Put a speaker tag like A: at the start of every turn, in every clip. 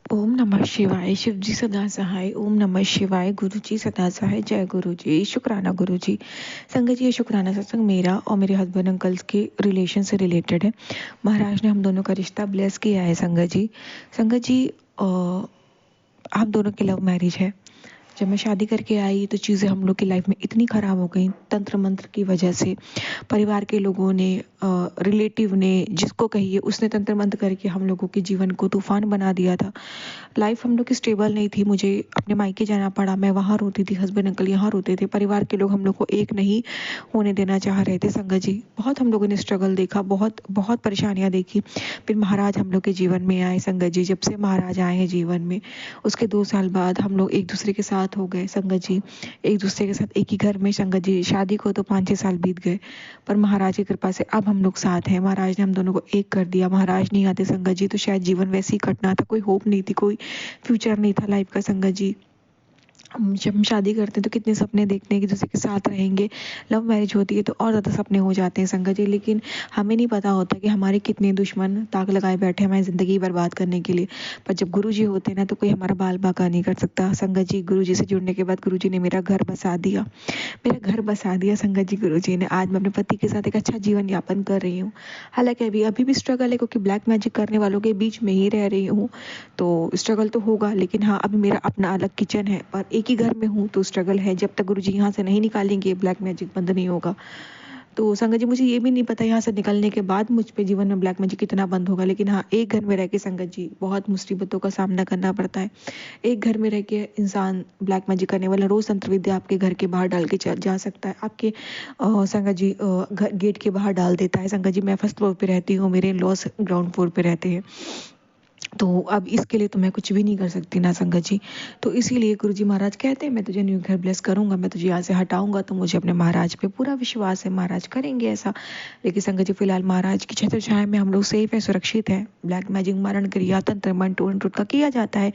A: ओम नमः शिवाय। शिव जी सदा सहाय। ओम नमः शिवाय। गुरु जी सदा सहाय। जय गुरु जी। शुक्राना गुरु जी। संगत जी, ये शुक्राना सत्संग मेरा और मेरे हस्बैंड अंकल्स के रिलेशन से रिलेटेड है। महाराज ने हम दोनों का रिश्ता ब्लेस किया है संगत जी। संगत जी, हम दोनों की लव मैरिज है। जब मैं शादी करके आई तो चीज़ें हम लोग की लाइफ में इतनी ख़राब हो गई तंत्र मंत्र की वजह से। परिवार के लोगों ने, रिलेटिव ने, जिसको कहिए उसने तंत्र मंत्र करके हम लोगों के जीवन को तूफान बना दिया था। लाइफ हम लोग की स्टेबल नहीं थी। मुझे अपने मायके जाना पड़ा। मैं वहाँ रोती थी, हस्बैंड अंकल यहाँ रोते थे। परिवार के लोग हम लोग को एक नहीं होने देना चाह रहे थे संगत जी। बहुत हम लोगों ने स्ट्रगल देखा, बहुत बहुत परेशानियाँ देखी। फिर महाराज हम लोग के जीवन में आए संगत जी। जब से महाराज आए हैं जीवन में, उसके 2 साल बाद हम लोग एक दूसरे के साथ हो गए संगत जी। एक दूसरे के साथ एक ही घर में संगत जी। शादी को तो 5-6 साल बीत गए, पर महाराज की कृपा से अब हम लोग साथ हैं। महाराज ने हम दोनों को एक कर दिया। महाराज नहीं आते संगत जी तो शायद जीवन वैसे ही कटना था। कोई होप नहीं थी, कोई फ्यूचर नहीं था लाइफ का संगत जी। जब हम शादी करते हैं तो कितने सपने देखते हैं कि दूसरे के साथ रहेंगे। लव मैरिज होती है तो और ज़्यादा सपने हो जाते हैं संगत जी। लेकिन हमें नहीं पता होता कि हमारे कितने दुश्मन ताक लगाए बैठे हैं हमारी ज़िंदगी बर्बाद करने के लिए। पर जब गुरु जी होते हैं ना तो कोई हमारा बाल बाका नहीं कर सकता संगत जी। गुरु जी से जुड़ने के बाद गुरु जी ने मेरा घर बसा दिया। मेरा घर बसा दिया संगत जी गुरु जी ने। आज मैं अपने पति के साथ एक अच्छा जीवन यापन कर रही हूँ। हालांकि अभी अभी भी स्ट्रगल है, क्योंकि ब्लैक मैजिक करने वालों के बीच में ही रह रही हूँ। तो स्ट्रगल तो होगा, लेकिन हाँ, अभी मेरा अपना अलग किचन है और एक ही घर में हूँ तो स्ट्रगल है। जब तक गुरुजी यहाँ से नहीं निकालेंगे ब्लैक मैजिक बंद नहीं होगा। तो संगत जी, मुझे ये भी नहीं पता यहाँ से निकलने के बाद मुझ पे जीवन में ब्लैक मैजिक कितना बंद होगा। लेकिन हाँ, एक घर में रह के संगत जी बहुत मुसीबतों का सामना करना पड़ता है। एक घर में रह के इंसान ब्लैक मैजिक करने वाला रोज तंत्र विद्या आपके घर के बाहर डाल के जा सकता है। आपके संगत जी गेट के बाहर डाल देता है संगत जी। मैं फर्स्ट फ्लोर पे रहती हूँ, मेरे लॉस ग्राउंड फ्लोर पे रहते हैं। तो अब इसके लिए तो मैं कुछ भी नहीं कर सकती ना संगत जी। तो इसीलिए गुरुजी महाराज कहते हैं मैं तुझे न्यू घर ब्लेस करूंगा, मैं तुझे यहाँ से हटाऊंगा। तो मुझे अपने महाराज पे पूरा विश्वास है, महाराज करेंगे ऐसा। लेकिन संगत जी, फिलहाल महाराज की छत्र छाया में हम लोग सेफ है, सुरक्षित है। ब्लैक मैजिक, मारण क्रिया, तंत्र मंत्र टोटका किया जाता है।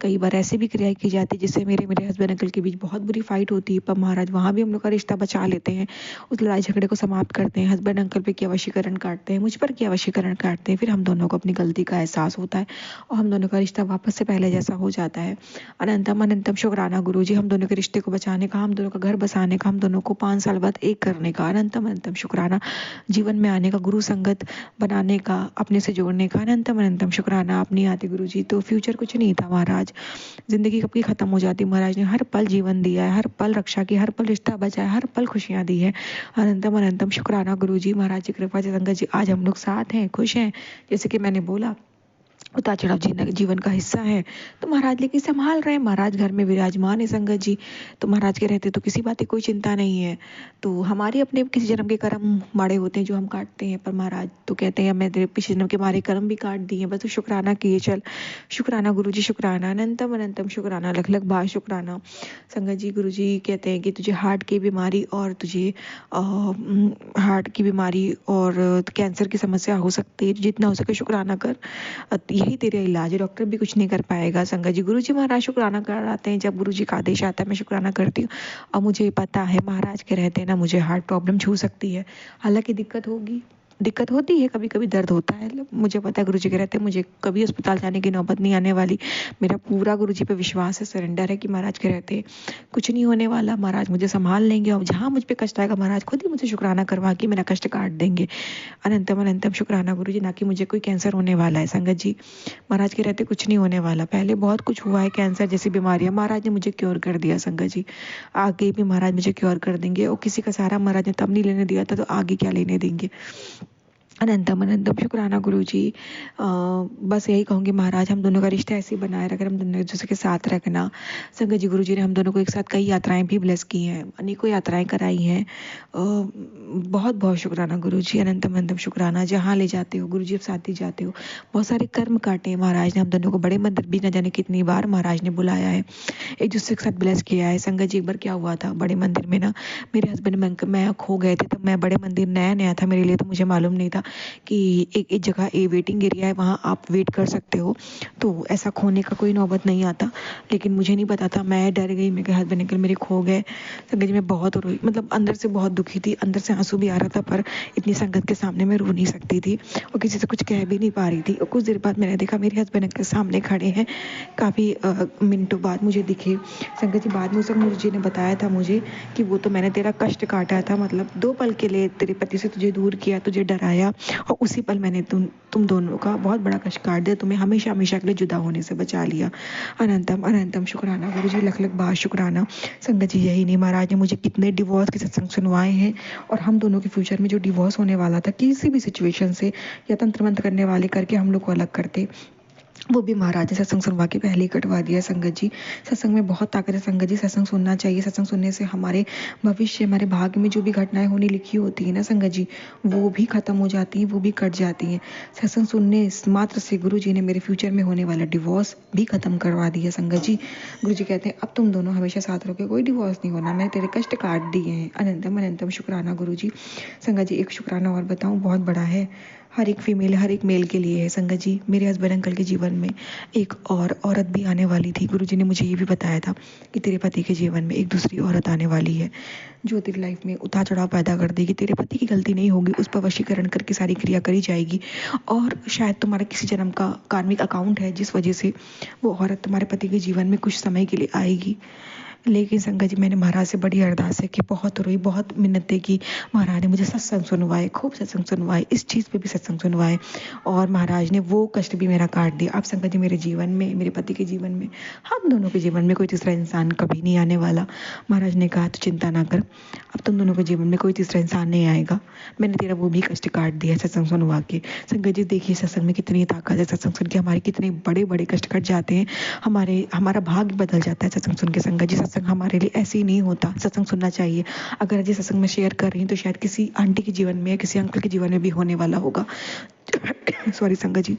A: कई बार ऐसी भी क्रियाएं की जाती है जिससे मेरे मेरे हस्बैंड अंकल के बीच बहुत बुरी फाइट होती है, पर महाराज वहाँ भी हम लोग का रिश्ता बचा लेते हैं। उस लड़ाई झगड़े को समाप्त करते हैं। हस्बैंड अंकल पे क्या वशीकरण काटते हैं, मुझ पर क्या वशीकरण काटते हैं। फिर हम दोनों को अपनी गलती का एहसास होता है और हम दोनों का रिश्ता वापस से पहले जैसा हो जाता है। अनंतम अनंतम शुक्राना गुरुजी, हम दोनों के रिश्ते को बचाने का, हम दोनों का घर बसाने का, हम दोनों को 5 साल बाद एक करने का। अनंतम अनंतम शुक्राना जीवन में आने का, गुरु संगत बनाने का, अपने से जोड़ने का। अनंतम अनंतम शुक्राना। आप नहीं आते गुरुजी तो फ्यूचर कुछ नहीं था महाराज। जिंदगी कब की खत्म हो जाती। महाराज ने हर पल जीवन दिया है, हर पल रक्षा की, हर पल रिश्ता बचाया, हर पल खुशियां दी है। अनंतम अनंतम शुक्राना गुरुजी। महाराज की कृपा से संगत जी आज हम लोग साथ हैं, खुश हैं। जैसे कि मैंने बोला, उतार चढ़ाव जीवन का हिस्सा है। तो महाराज लेके संभाल रहे हैं। महाराज घर में विराजमान है संगत जी। तो महाराज के रहते तो किसी बात की कोई चिंता नहीं है। तो हमारे अपने किसी जन्म के कर्म माड़े होते हैं जो हम काटते हैं, पर महाराज तो कहते हैं मैं तेरे पिछले जन्म के मारे कर्म भी काट दिए, बस तू शुक्राना किए चल। शुक्राना गुरु जी, शुक्राना। अनंतम अनंतम शुक्राना, लख लख बार शुक्राना संगत जी। गुरु जी कहते हैं कि तुझे हार्ट की बीमारी और तुझे हार्ट की बीमारी और कैंसर की समस्या हो सकती है, जितना हो सके शुक्राना कर। यही तेरा इलाज है, डॉक्टर भी कुछ नहीं कर पाएगा संगत जी। गुरुजी महाराज शुक्राना कराते हैं, जब गुरुजी का आदेश आता है मैं शुक्राना करती हूँ। और मुझे पता है महाराज के रहते हैं ना, मुझे हार्ट प्रॉब्लम छू सकती है। हालांकि दिक्कत होगी, दिक्कत होती है, कभी कभी दर्द होता है। मुझे पता है गुरुजी के रहते हैं मुझे कभी अस्पताल जाने की नौबत नहीं आने वाली। मेरा पूरा गुरुजी पे विश्वास है, सरेंडर है कि महाराज के रहते कुछ नहीं होने वाला। महाराज मुझे संभाल लेंगे और जहाँ मुझ पे कष्ट आएगा महाराज खुद ही मुझे शुक्राना करवा के मेरा कष्ट काट देंगे। अनंतम अनंतम शुक्राना गुरुजी। ना कि मुझे कोई कैंसर होने वाला है संगत जी। महाराज के रहते कुछ नहीं होने वाला। पहले बहुत कुछ हुआ है, कैंसर जैसी बीमारियां, महाराज ने मुझे क्योर कर दिया संगत जी। आगे भी महाराज मुझे क्योर कर देंगे। और किसी का सहारा महाराज ने तब नहीं लेने दिया था, तो आगे क्या लेने देंगे। अनंतम अनंतम शुक्राना गुरुजी। बस यही कहूँगी महाराज हम दोनों का रिश्ता ऐसे ही बनाए रखकर हम दोनों एक दूसरे के साथ रखना। संगत जी गुरुजी ने हम दोनों को एक साथ कई यात्राएं भी ब्लेस की हैं, अनेकों यात्राएं कराई हैं। बहुत बहुत शुक्राना गुरुजी। अनंतम अनंतम शुक्राना। जहाँ ले जाते हो गुरुजी, साथ ही जाते हो। बहुत सारे कर्म काटे हैं महाराज ने हम दोनों को। बड़े मंदिर भी न जाने कितनी बार महाराज ने बुलाया है, एक दूसरे के साथ ब्लेस किया है। संगत जी एक बार क्या हुआ था बड़े मंदिर में ना, मेरे हस्बैंड मैं खो गए थे। तब मैं बड़े मंदिर नया नया था मेरे लिए, तो मुझे मालूम नहीं था। कि एक जगह वेटिंग एरिया है, वहाँ आप वेट कर सकते हो, तो ऐसा खोने का कोई नौबत नहीं आता। लेकिन मुझे नहीं पता था, मैं डर गई, मैं कहा हस्बैंड अंकल मेरे खो गए। संगत जी मैं बहुत रोई, मतलब अंदर से बहुत दुखी थी, अंदर से आंसू भी आ रहा था, पर इतनी संगत के सामने मैं रो नहीं सकती थी और किसी से कुछ कह भी नहीं पा रही थी। और कुछ देर बाद मैंने देखा मेरे हस्बैंड अंकल सामने खड़े हैं, काफ़ी मिनटों बाद मुझे दिखे। संगत जी बाद में उस मुझे जी ने बताया था मुझे कि वो तो मैंने तेरा कष्ट काटा था, मतलब 2 पल के लिए तेरे पति से तुझे दूर किया, तुझे डराया, और उसी पल मैंने तुम दोनों का बहुत बड़ा कष्ट काट दिया, तुम्हें हमेशा हमेशा के लिए जुदा होने से बचा लिया। अनंतम अनंतम शुक्राना गुरु जी, लख लख बार शुक्राना। संगत जी यही नहीं, महाराज ने मुझे कितने डिवोर्स के सत्संग सुनवाए हैं, और हम दोनों के फ्यूचर में जो डिवोर्स होने वाला था किसी भी सिचुएशन से, या तंत्र मंत्र करने वाले करके हम लोग को अलग करते, वो भी महाराज ने सत्संग सुनवा के पहले ही कटवा दिया। संगत जी सत्संग में बहुत ताकत है, संगत जी सत्संग सुनना चाहिए। सत्संग सुनने से हमारे भविष्य, हमारे भाग्य में जो भी घटनाएं होनी लिखी होती है ना संगत जी, वो भी खत्म हो जाती हैं, वो भी कट जाती हैं। सत्संग सुनने मात्र से गुरु जी ने मेरे फ्यूचर में होने वाला डिवोर्स भी खत्म करवा दिया। संगत जी गुरु जी कहते हैं अब तुम दोनों हमेशा साथ रहोगे, कोई डिवोर्स नहीं होना, मैंने तेरे कष्ट काट दिए हैं। अनंतम अनंतम शुक्राना गुरु जी। संगत जी एक शुक्राना और बताऊं, बहुत बड़ा है, हर एक फीमेल हर एक मेल के लिए है। संगत जी मेरे हस्बैंड अंकल के जीवन में एक और औरत भी आने वाली थी। गुरुजी ने मुझे ये भी बताया था कि तेरे पति के जीवन में एक दूसरी औरत आने वाली है, जो तेरी लाइफ में उतार चढ़ाव पैदा कर देगी। तेरे पति की गलती नहीं होगी, उस पर वशीकरण करके सारी क्रिया करी जाएगी, और शायद तुम्हारा किसी जन्म का कार्मिक अकाउंट है, जिस वजह से वो औरत तुम्हारे पति के जीवन में कुछ समय के लिए आएगी। लेकिन संगत जी मैंने महाराज से बड़ी अरदास है कि बहुत रोई, बहुत मिन्नतें की, महाराज ने मुझे सत्संग सुनवाए, खूब सत्संग सुनवाए, इस चीज़ पे भी सत्संग सुनवाए, और महाराज ने वो कष्ट भी मेरा काट दिया। अब संगत जी मेरे जीवन में, मेरे पति के जीवन में, हम दोनों के जीवन में कोई तीसरा इंसान कभी नहीं आने वाला। महाराज ने कहा तो चिंता ना कर, अब तुम दोनों के जीवन में कोई तीसरा इंसान नहीं आएगा, मैंने तेरा वो भी कष्ट काट दिया सत्संग सुनवा के। संगत जी देखिए सत्संग में कितनी ताकत है, सत्संग सुन के हमारे कितने बड़े बड़े कष्ट कट जाते हैं, हमारा भाग्य बदल जाता है सत्संग सुन के। संगत जी सत्संग हमारे लिए ऐसे ही नहीं होता, सत्संग सुनना चाहिए। अगर आज सत्संग में शेयर कर रही हैं तो शायद किसी आंटी के जीवन में या किसी अंकल के जीवन में भी होने वाला होगा। सॉरी संगत जी,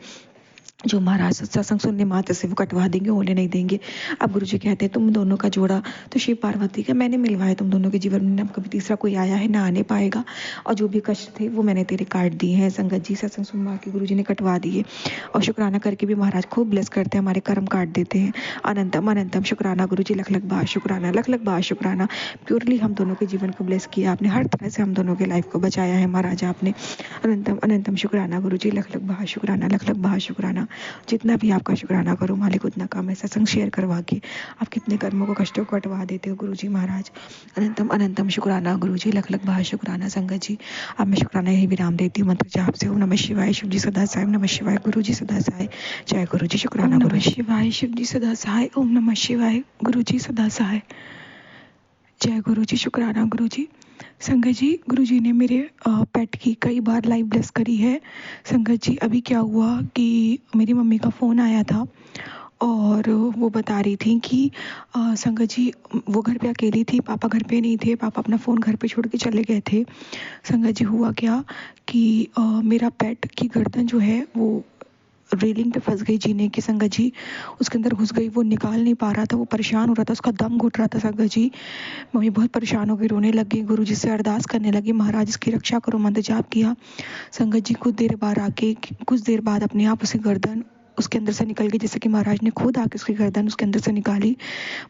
A: जो महाराज सत्संग सुनने मात्र से वो कटवा देंगे, होने नहीं देंगे। अब गुरु जी कहते हैं तुम दोनों का जोड़ा तो शिव पार्वती का मैंने मिलवाया तुम दोनों के जीवन में, अब कभी तीसरा कोई आया है ना आने पाएगा, और जो भी कष्ट थे वो मैंने तेरे काट दिए हैं। संगत जी सत्संग सुनवा के गुरु जी ने कटवा दिए, और शुक्राना करके भी महाराज खूब ब्लेस करते हैं, हमारे कर्म काट देते हैं। अनंतम अनंतम शुक्राना गुरु जी, लख लख बार शुक्राना, लख लख बार शुक्राना। प्योरली हम दोनों के जीवन को ब्लेस किया आपने, हर तरह से हम दोनों के लाइफ को बचाया है महाराज आपने। अनंतम अनंतम शुक्राना गुरु जी, लख लख बार शुक्राना, लख लख बार शुक्राना। जितना भी आपका शुक्राना करो मालिक उतना कम है। सत्संग शेयर करवा के आप कितने कर्मों को कष्टों को कटवा देते हो गुरु जी महाराज। अनंतम अनंतम शुक्राना गुरु जी, लख लख बार शुक्राना। संगत जी अब मैं शुक्राना यही विराम देती हूँ मंत्र जाप से। ओम नमः शिवाय, शिव जी सदा सहाय। नमः शिवाय, गुरु जी सदा सहाय। जय गुरु जी। शुक्राना गुरु जी। शिवाय, शिव जी सदा सहाय। ओम नमः शिवाय, गुरु जी सदा सहाय। जय गुरु जी। शुक्राना गुरु जी। संगत जी गुरु जी ने मेरे पेट की कई बार लाइव ब्लेस करी है। संगत जी अभी क्या हुआ कि मेरी मम्मी का फ़ोन आया था, और वो बता रही थी कि संगत जी वो घर पे अकेली थी, पापा घर पे नहीं थे, पापा अपना फ़ोन घर पे छोड़ के चले गए थे। संगत जी हुआ क्या कि मेरा पेट की गर्दन जो है वो रेलिंग पे फंस गई जीने की। संगत जी उसके अंदर घुस गई, वो निकाल नहीं पा रहा था, वो परेशान हो रहा था, उसका दम घुट रहा था। संगत जी मम्मी बहुत परेशान हो गई, रोने लग गई, गुरु जी से अरदास करने लगी, महाराज इसकी रक्षा करो, मंत्र जाप किया। संगत जी कुछ देर बाद अपने आप उसे गर्दन उसके अंदर से निकल गई, जैसे कि महाराज ने खुद आके उसकी गर्दन उसके अंदर से निकाली।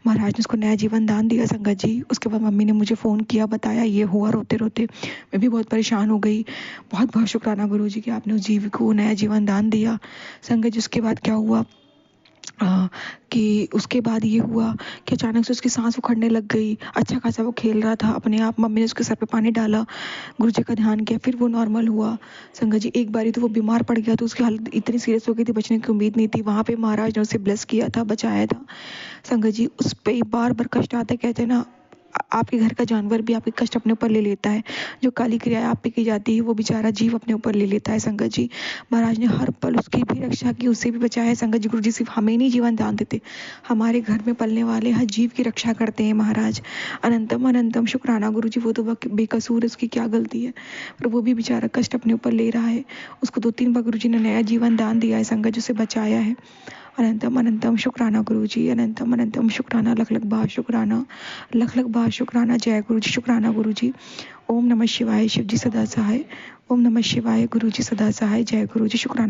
A: महाराज ने उसको नया जीवन दान दिया। संगत जी उसके बाद मम्मी ने मुझे फ़ोन किया, बताया ये हुआ, रोते रोते मैं भी बहुत परेशान हो गई। बहुत बहुत शुक्राना गुरु जी कि आपने उस जीव को नया जीवन दान दिया। संगत जी उसके बाद क्या हुआ कि उसके बाद ये हुआ कि अचानक से उसकी सांस उखड़ने लग गई। अच्छा खासा वो खेल रहा था अपने आप, मम्मी ने उसके सर पे पानी डाला, गुरु जी का ध्यान किया, फिर वो नॉर्मल हुआ। संगत जी एक बारी तो वो बीमार पड़ गया, तो उसकी हालत इतनी सीरियस हो गई थी, बचने की उम्मीद नहीं थी। वहाँ पे महाराज ने उसे ब्लेस किया था, बचाया था। संगत जी उस पर बार बार कष्ट आता है, कहते हैं ना आपके घर का जानवर भी आपके कष्ट अपने ऊपर ले लेता है, जो काली क्रिया आप पे की जाती है वो बेचारा जीव अपने ऊपर ले लेता है। संगत जी महाराज ने हर पल उसकी भी रक्षा की, उससे भी बचाया है। संगत जी गुरु जी सिर्फ हमें नहीं जीवन दान देते, हमारे घर में पलने वाले हर जीव की रक्षा करते हैं महाराज। अनंतम अनंतम शुक्राना गुरु जी, वो तो बेकसूर है, उसकी क्या गलती है, पर वो भी बेचारा कष्ट अपने ऊपर ले रहा है। उसको 2-3 बार गुरु जी ने नया जीवन दान दिया है। संगत जी उसे बचाया है। अनंतम अनंतम शुक्राना गुरु जी, अनंतम अनंतम शुक्राना, लख लख बार शुक्राना, लख लख बार शुक्राना। जय गुरु जी, शुक्राना गुरु जी। ओम नमः शिवाय, शिव जी सदा सहाय। ओम नमः शिवाय, गुरु जी सदा सहाय। जय गुरु जी, शुक्राना।